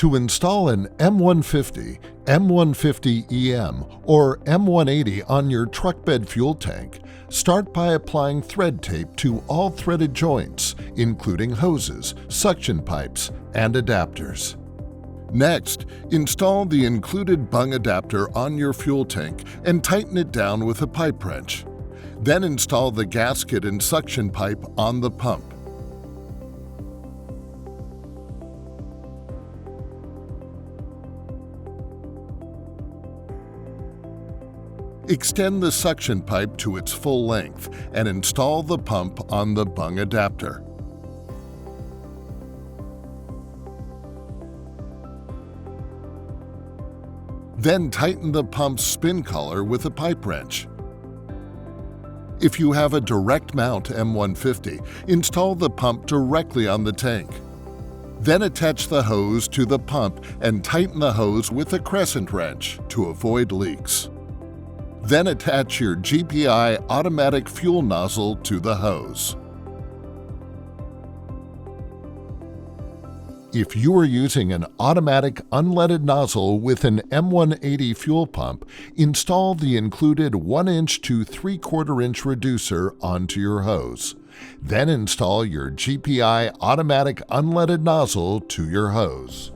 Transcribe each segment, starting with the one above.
To install an M150, M150EM, or M180 on your truck bed fuel tank, start by applying thread tape to all threaded joints, including hoses, suction pipes, and adapters. Next, install the included bung adapter on your fuel tank and tighten it down with a pipe wrench. Then install the gasket and suction pipe on the pump. Extend the suction pipe to its full length and install the pump on the bung adapter. Then tighten the pump's spin collar with a pipe wrench. If you have a direct mount M150, install the pump directly on the tank. Then attach the hose to the pump and tighten the hose with a crescent wrench to avoid leaks. Then attach your GPI automatic fuel nozzle to the hose. If you are using an automatic unleaded nozzle with an M180 fuel pump, install the included 1-inch to 3/4-inch reducer onto your hose. Then install your GPI automatic unleaded nozzle to your hose.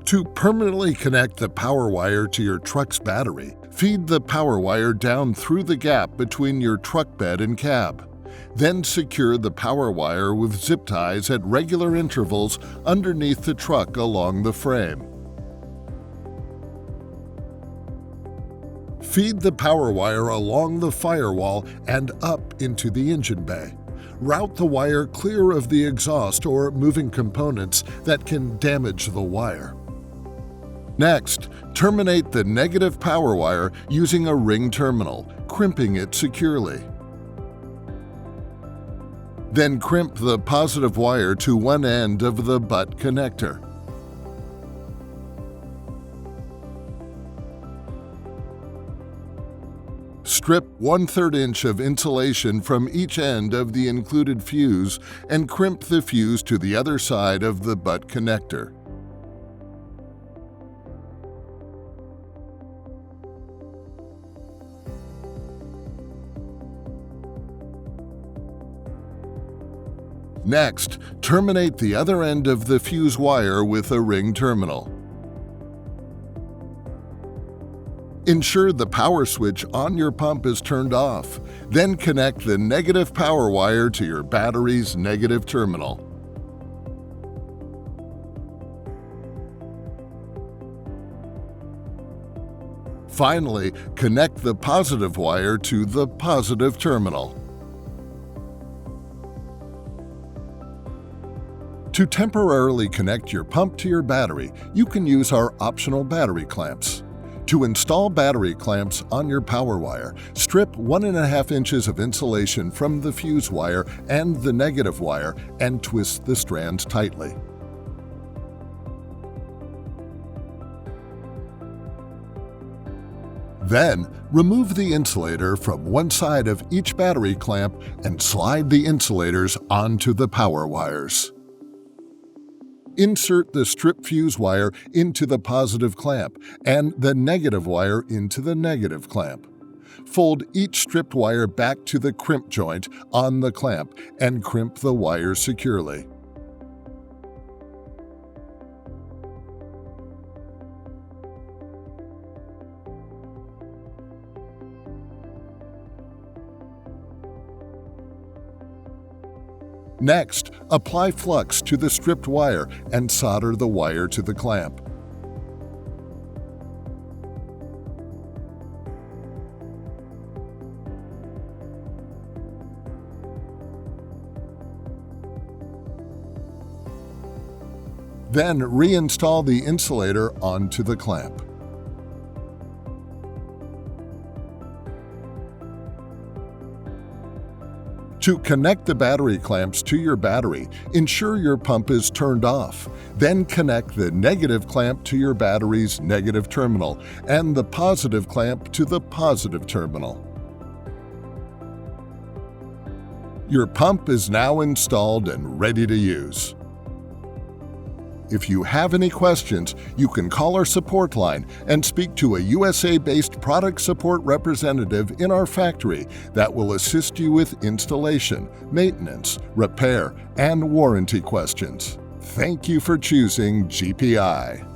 To permanently connect the power wire to your truck's battery, feed the power wire down through the gap between your truck bed and cab. Then secure the power wire with zip ties at regular intervals underneath the truck along the frame. Feed the power wire along the firewall and up into the engine bay. Route the wire clear of the exhaust or moving components that can damage the wire. Next, terminate the negative power wire using a ring terminal, crimping it securely. Then crimp the positive wire to one end of the butt connector. Strip 1/3 inch of insulation from each end of the included fuse and crimp the fuse to the other side of the butt connector. Next, terminate the other end of the fuse wire with a ring terminal. Ensure the power switch on your pump is turned off. Then connect the negative power wire to your battery's negative terminal. Finally, connect the positive wire to the positive terminal. To temporarily connect your pump to your battery, you can use our optional battery clamps. To install battery clamps on your power wire, strip 1.5 inches of insulation from the fuse wire and the negative wire and twist the strands tightly. Then, remove the insulator from one side of each battery clamp and slide the insulators onto the power wires. Insert the strip fuse wire into the positive clamp and the negative wire into the negative clamp. Fold each stripped wire back to the crimp joint on the clamp and crimp the wires securely. Next, apply flux to the stripped wire and solder the wire to the clamp. Then reinstall the insulator onto the clamp. To connect the battery clamps to your battery, ensure your pump is turned off. Then connect the negative clamp to your battery's negative terminal and the positive clamp to the positive terminal. Your pump is now installed and ready to use. If you have any questions, you can call our support line and speak to a USA-based product support representative in our factory that will assist you with installation, maintenance, repair, and warranty questions. Thank you for choosing GPI.